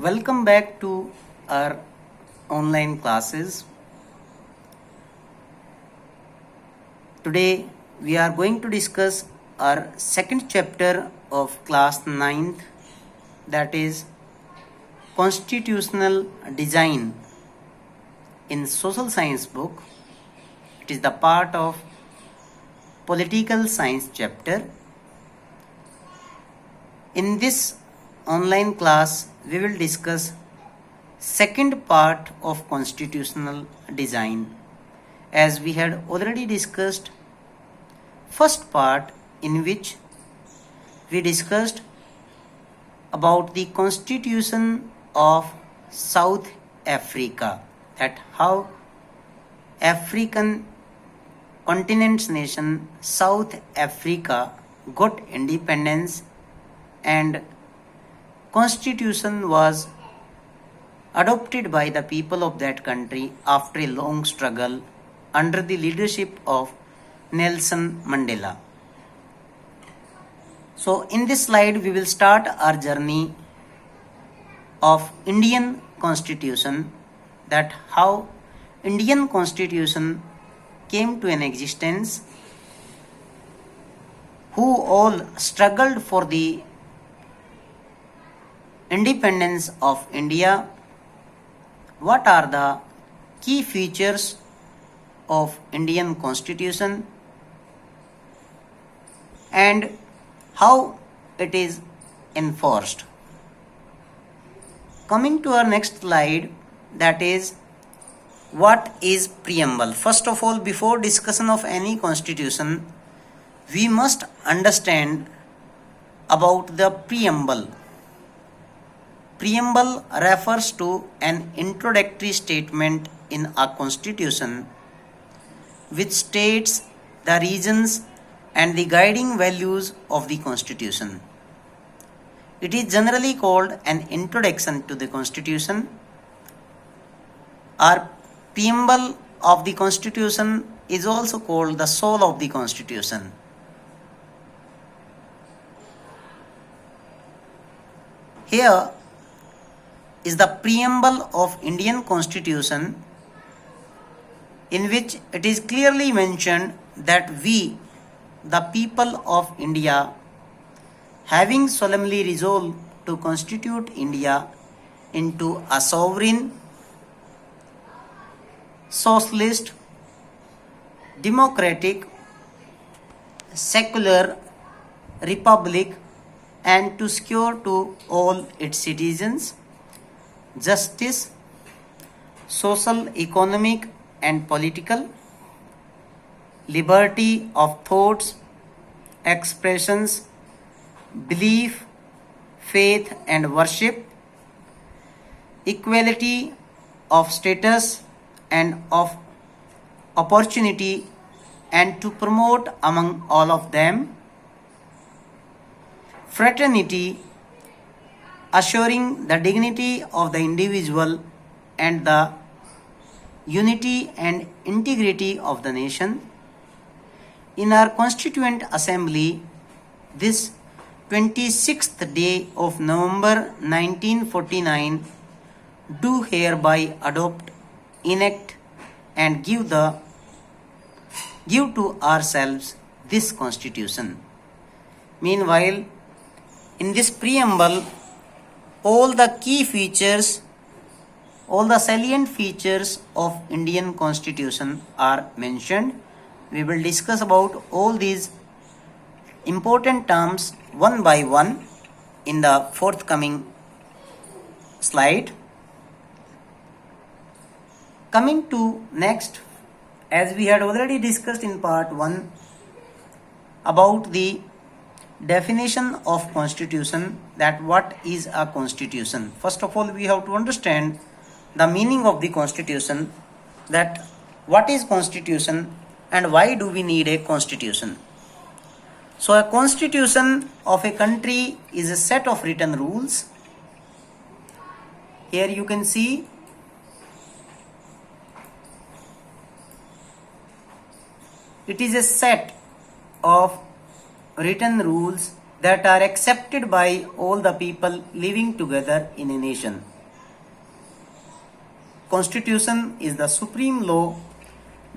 Welcome back to our online classes. Today we are going to discuss our second chapter of class 9th, that is constitutional design in social science book. It is the part of political science chapter. In this online class we will discuss second part of constitutional design, as we had already discussed first part, in which we discussed about the constitution of South Africa, that how African continent's nation South Africa got independence and constitution was adopted by the people of that country after a long struggle under the leadership of Nelson Mandela. So in this slide we will start our journey of Indian constitution, that how Indian constitution came to an existence, who all struggled for the independence of India, what are the key features of Indian constitution, and how it is enforced. Coming to our next slide, that is what is preamble. First of all, before discussion of any constitution, we must understand about the preamble. Preamble refers to an introductory statement in a constitution which states the reasons and the guiding values of the constitution. It is generally called an introduction to the constitution. Our preamble of the constitution is also called the soul of the constitution. Here is the preamble of Indian constitution, in which it is clearly mentioned that we, the people of India, having solemnly resolved to constitute India into a sovereign, socialist, democratic, secular republic, and to secure to all its citizens justice, social, economic, and political, liberty of thoughts, expressions, belief, faith, and worship, equality of status and of opportunity, and to promote among all of them fraternity, assuring the dignity of the individual and the unity and integrity of the nation. In our Constituent Assembly, this 26th day of November 1949, do hereby adopt, enact, and give to ourselves this Constitution. Meanwhile, in this preamble, all the key features, all the salient features of Indian constitution are mentioned. We will discuss about all these important terms one by one in the forthcoming slide. Coming to next, as we had already discussed in part 1 about the definition of constitution, that what is a constitution. First of all, we have to understand the meaning of the constitution, that what is constitution and why do we need a constitution. So a constitution of a country is a set of written rules. Here you can see it is a set of written rules that are accepted by all the people living together in a nation. Constitution is the supreme law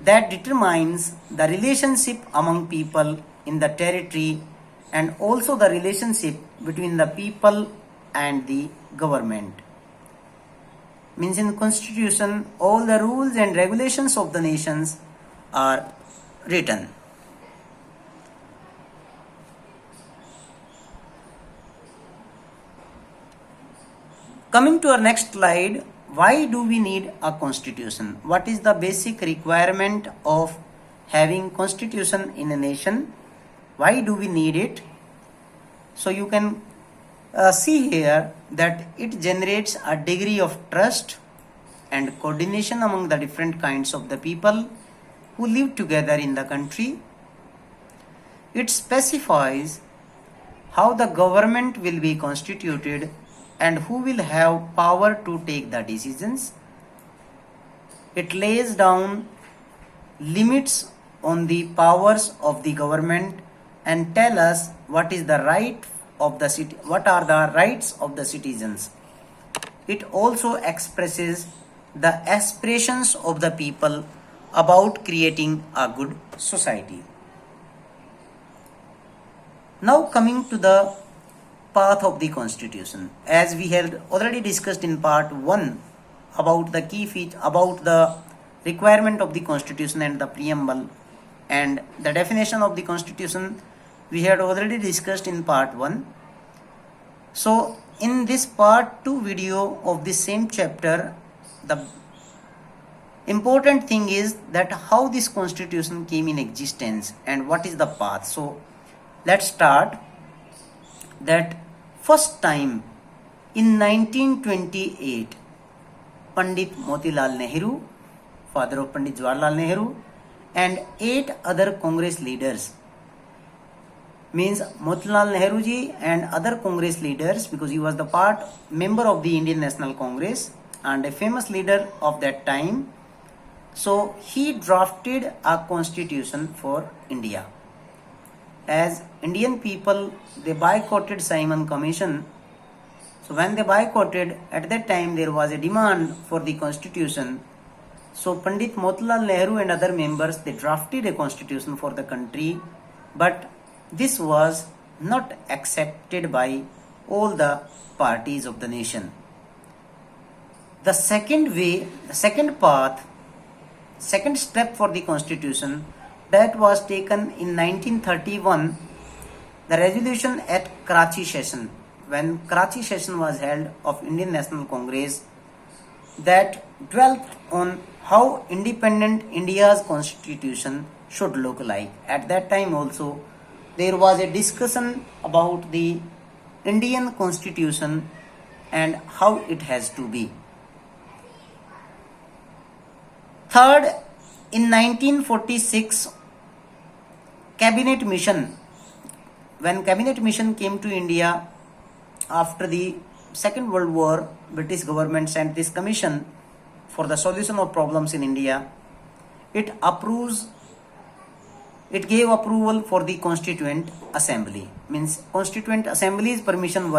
that determines the relationship among people in the territory and also the relationship between the people and the government. Means in the constitution all the rules and regulations of the nations are written. Coming to our next slide, why do we need a constitution? What is the basic requirement of having constitution in a nation? Why do we need it? So you can see here that it generates a degree of trust and coordination among the different kinds of the people who live together in the country. It specifies how the government will be constituted and who will have power to take the decisions. It lays down limits on the powers of the government and tell us what is the right of the city, what are the rights of the citizens. It also expresses the aspirations of the people about creating a good society. Now coming to the path of the constitution, as we had already discussed in part 1 about the key feature, about the requirement of the constitution and the preamble and the definition of the constitution, we had already discussed in part 1. So in this part 2 video of the same chapter, the important thing is that how this constitution came in existence and what is the path. So let's start that first time in 1928, Pandit Motilal Nehru, father of Pandit Jawaharlal Nehru, and 8 other Congress leaders, means Motilal Nehru ji and other Congress leaders, because he was the member of the Indian National Congress and a famous leader of that time. So he drafted a constitution for India. As Indian people, they boycotted Simon Commission. So when they boycotted, at that time there was a demand for the constitution. So Pandit Motilal Nehru and other members, they drafted a constitution for the country, but this was not accepted by all the parties of the nation. The second step for the constitution, that was taken in 1931, the resolution at Karachi session, when Karachi session was held of Indian National Congress, that dwelt on how independent India's constitution should look like. At that time also there was a discussion about the Indian constitution and how it has to be. Third, in 1946, Cabinet Mission, when Cabinet Mission came to India after the Second World War, British government sent this commission for the solution of problems in India. It gave approval for the Constituent Assembly. Means Constituent Assembly's permissions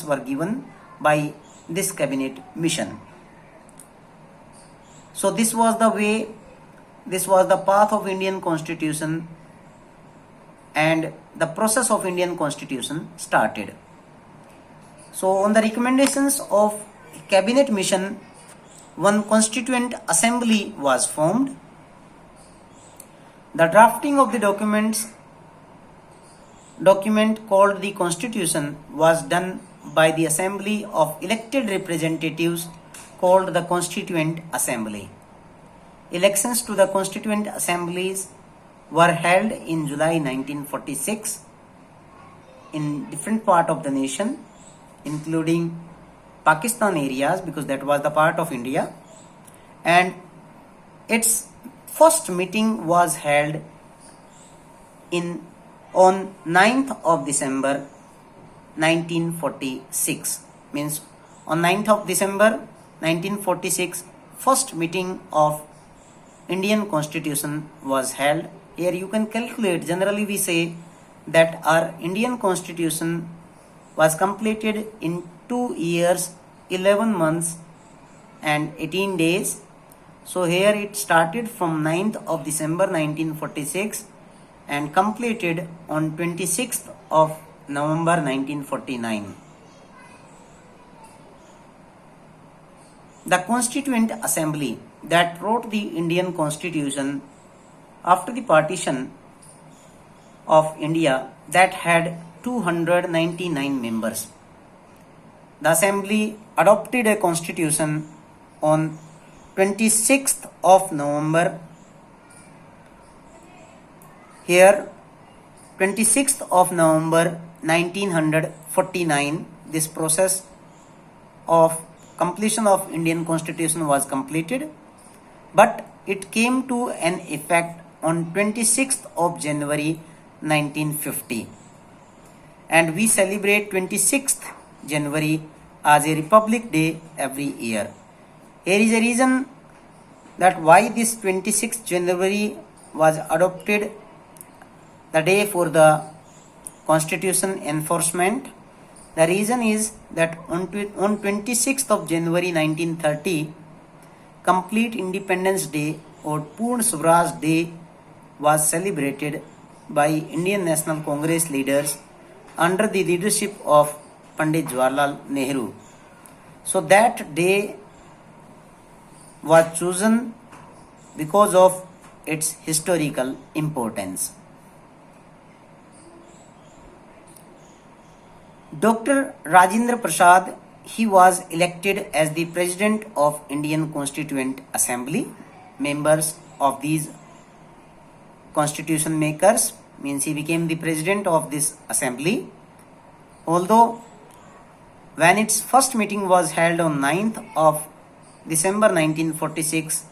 were given by this Cabinet Mission. So this was the path of Indian Constitution, and the process of Indian Constitution started. So on the recommendations of Cabinet Mission, one Constituent Assembly was formed. The drafting of the document called the Constitution was done by the Assembly of elected representatives called the Constituent Assembly. Elections to the Constituent Assemblies were held in July 1946 in different parts of the nation, including Pakistan areas, because that was the part of India, and its first meeting was held on 9th of December 1946. Means on 9th of December 1946, first meeting of Indian Constitution was held. Here you can calculate, generally we say that our Indian Constitution was completed in 2 years, 11 months and 18 days. So here it started from 9th of December 1946 and completed on 26th of November 1949. The Constituent Assembly that wrote the Indian Constitution after the partition of India that had 299 members. The Assembly adopted a constitution on 26th of November. Here 26th of November 1949, this process of completion of Indian Constitution was completed, but it came to an effect on 26th of January 1950, and we celebrate 26th January as a Republic Day every year. Here is a reason that why this 26th January was adopted, the day for the Constitution enforcement. The reason is that on 26th of January 1930, Complete Independence Day or Purn Swaraj Day was celebrated by Indian National Congress leaders under the leadership of Pandit Jawaharlal Nehru. So that day was chosen because of its historical importance. Dr. Rajendra Prasad, he was elected as the President of Indian Constituent Assembly. Members of these constitution makers, means he became the President of this Assembly. Although when its first meeting was held on 9th of December 1946,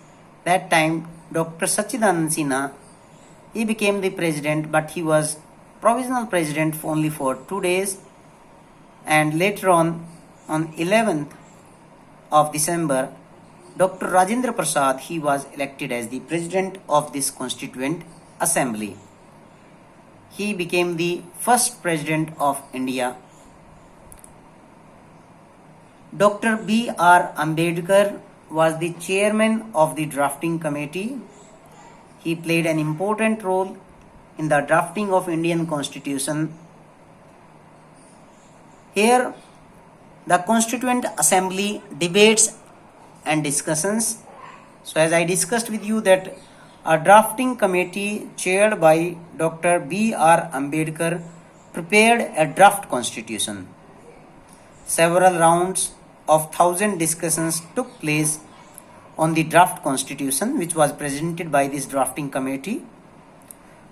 that time Dr. Sachidanand Sinha, he became the President, but he was provisional President only for 2 days. And later on 11th of December, Dr. Rajendra Prasad, he was elected as the President of this Constituent Assembly. He became the first President of India. Dr. B.R. Ambedkar was the Chairman of the Drafting Committee. He played an important role in the drafting of Indian Constitution. Here, the Constituent Assembly debates and discussions. So as I discussed with you that a drafting committee chaired by Dr. B.R. Ambedkar prepared a draft constitution. Several rounds of 1,000 discussions took place on the draft constitution, which was presented by this drafting committee.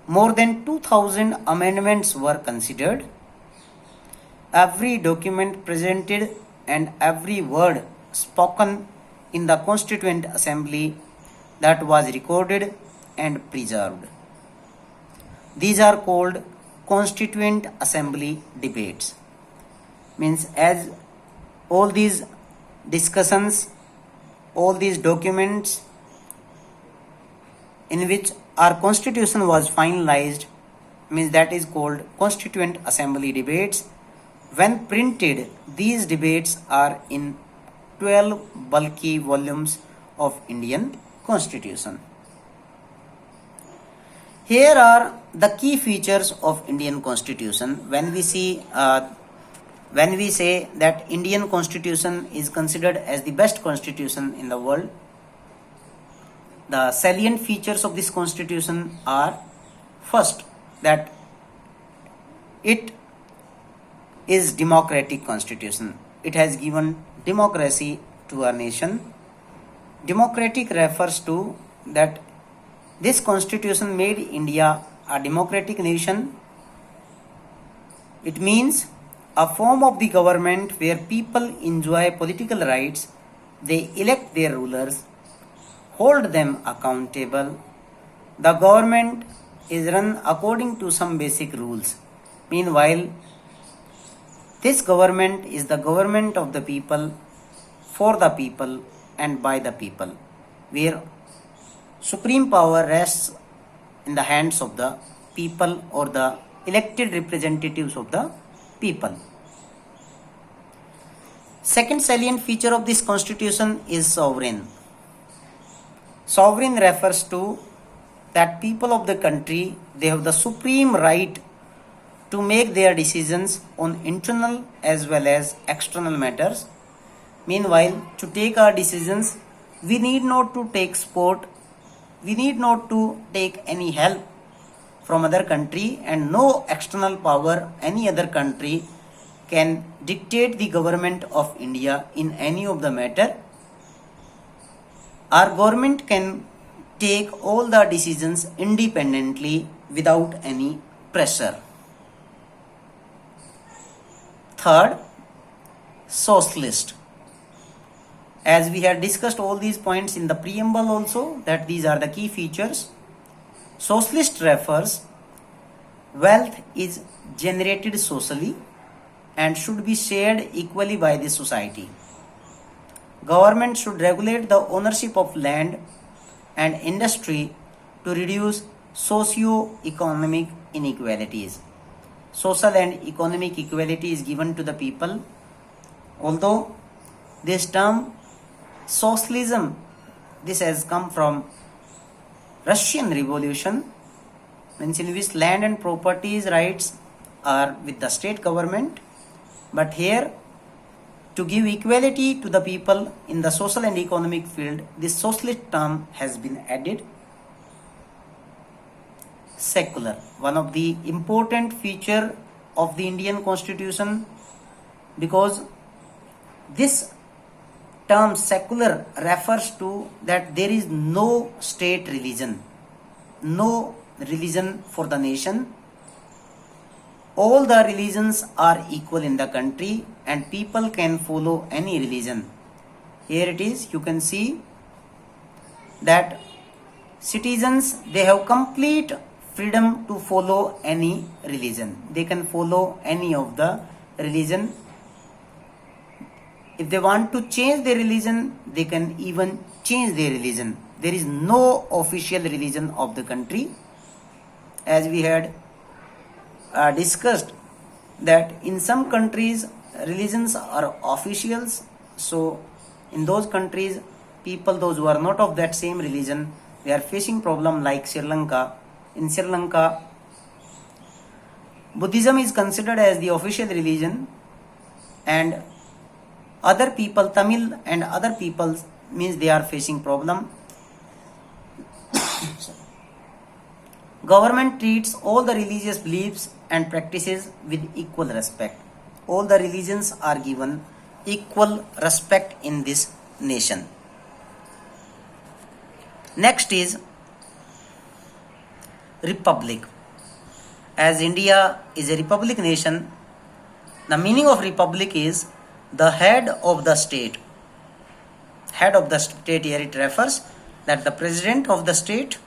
More than 2,000 amendments were considered. Every document presented and every word spoken in the Constituent Assembly that was recorded and preserved. These are called Constituent Assembly debates. Means as all these discussions, all these documents in which our constitution was finalized, means that is called Constituent Assembly debates. When printed, these debates are in 12 bulky volumes of Indian Constitution. Here are the key features of Indian Constitution. When we say that Indian Constitution is considered as the best constitution in the world, the salient features of this constitution are, first, that it is democratic constitution. It has given democracy to our nation. Democratic refers to that this constitution made India a democratic nation. It means a form of the government where people enjoy political rights, they elect their rulers, hold them accountable. The government is run according to some basic rules. Meanwhile, this government is the government of the people, for the people and by the people, where supreme power rests in the hands of the people or the elected representatives of the people. Second salient feature of this constitution is sovereign. Sovereign refers to that people of the country, they have the supreme right to make their decisions on internal as well as external matters. Meanwhile, to take our decisions, we need not to take support, we need not to take any help from other country, and no external power, any other country can dictate the government of India in any of the matter. Our government can take all the decisions independently without any pressure. Third, socialist. As we had discussed all these points in the preamble also, that these are the key features. Socialist refers wealth is generated socially and should be shared equally by the society. Government should regulate the ownership of land and industry to reduce socio-economic inequalities. Social and economic equality is given to the people. Although this term socialism, this has come from Russian Revolution, means in which land and properties rights are with the state government, but here to give equality to the people in the social and economic field, this socialist term has been added. Secular, one of the important feature of the Indian Constitution, because this term secular refers to that there is no state religion, no religion for the nation. All the religions are equal in the country and people can follow any religion. Here it is, you can see that citizens, they have complete freedom to follow any religion. They can follow any of the religion. If they want to change their religion, they can even change their religion. There is no official religion of the country. As we had discussed that in some countries religions are officials, so in those countries people, those who are not of that same religion, they are facing problem like Sri Lanka. In Sri Lanka, Buddhism is considered as the official religion, and other people, Tamil and other peoples, means they are facing problem. Government treats all the religious beliefs and practices with equal respect. All the religions are given equal respect in this nation. Next is republic. As India is a republic nation, the meaning of republic is the head of the state. Head of the state, here it refers that the president of the state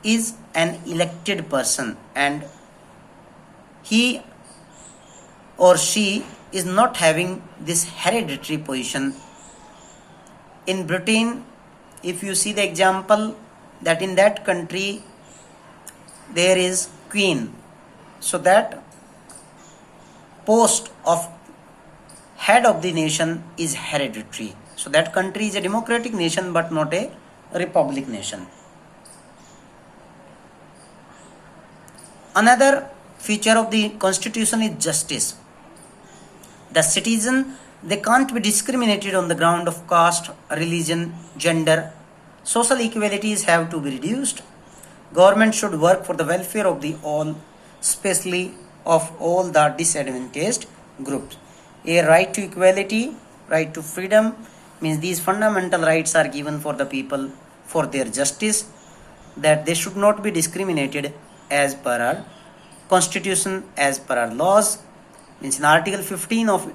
is an elected person and he or she is not having this hereditary position. In Britain, if you see the example that in that country there is queen, so that post of head of the nation is hereditary. So that country is a democratic nation but not a republic nation. Another feature of the constitution is justice. The citizen, they can't be discriminated on the ground of caste, religion, gender. Social equalities have to be reduced. Government should work for the welfare of the all, especially of all the disadvantaged groups. A right to equality, right to freedom, means these fundamental rights are given for the people for their justice, that they should not be discriminated as per our constitution, as per our laws. Means in Article 15 of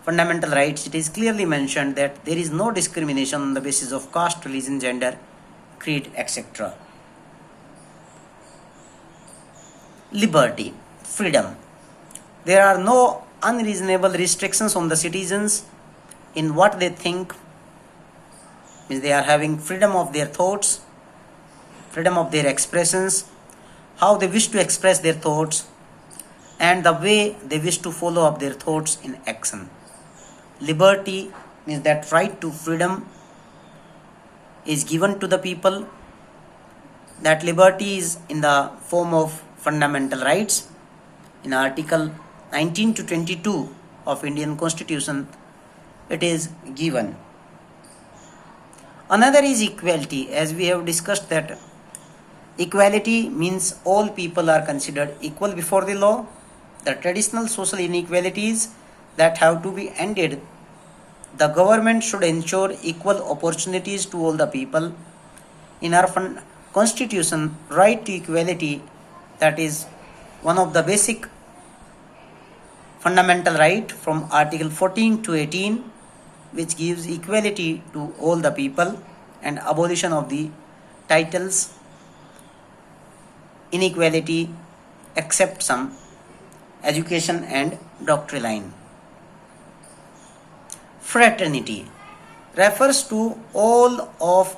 fundamental rights, it is clearly mentioned that there is no discrimination on the basis of caste, religion, gender, creed, etc. Liberty, freedom. There are no unreasonable restrictions on the citizens in what they think. Means they are having freedom of their thoughts, freedom of their expressions, how they wish to express their thoughts, and the way they wish to follow up their thoughts in action. Liberty means that right to freedom is given to the people. That liberty is in the form of fundamental rights. In Article 19 to 22 of Indian Constitution, it is given. Another is equality. As we have discussed that equality means all people are considered equal before the law. The traditional social inequalities that have to be ended. The government should ensure equal opportunities to all the people. In our constitution, right to equality, that is one of the basic fundamental right from Article 14 to 18, which gives equality to all the people and abolition of the titles, inequality, except some education and doctrine. Fraternity refers to all of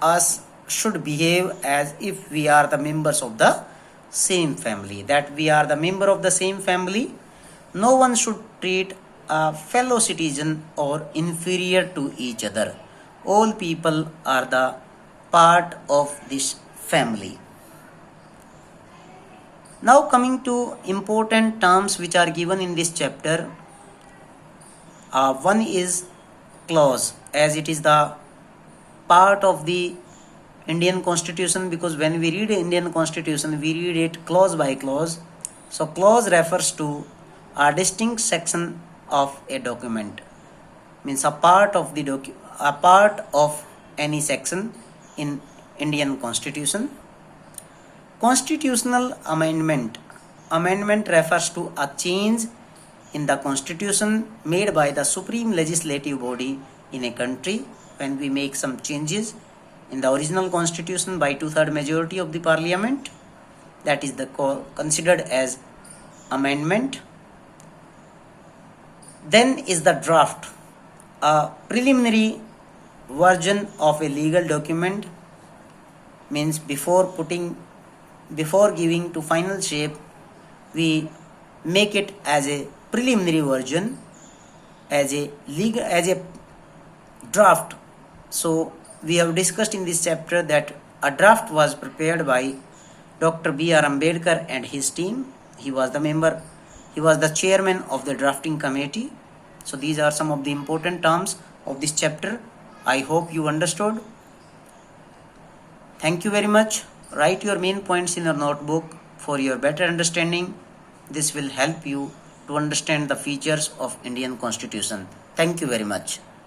us should behave as if we are the members of the same family. That we are the member of the same family. No one should treat a fellow citizen or inferior to each other. All people are the part of this family. Now coming to important terms which are given in this chapter. One is clause, as it is the part of the Indian Constitution, because when we read Indian Constitution, we read it clause by clause. So clause refers to a distinct section of a document, means a part of the a part of any section in Indian Constitution. Constitutional amendment. Amendment refers to a change in the constitution made by the supreme legislative body in a country. When we make some changes in the original constitution by 2/3 majority of the parliament, that is considered as amendment. Then is the draft, a preliminary version of a legal document, means before giving to final shape, we make it as a preliminary version, as a draft. So we have discussed in this chapter that a draft was prepared by Dr. B.R. Ambedkar and his team. He was the chairman of the drafting committee. So these are some of the important terms of this chapter. I hope you understood. Thank you very much. Write your main points in your notebook for your better understanding. This will help you to understand the features of Indian Constitution. Thank you very much.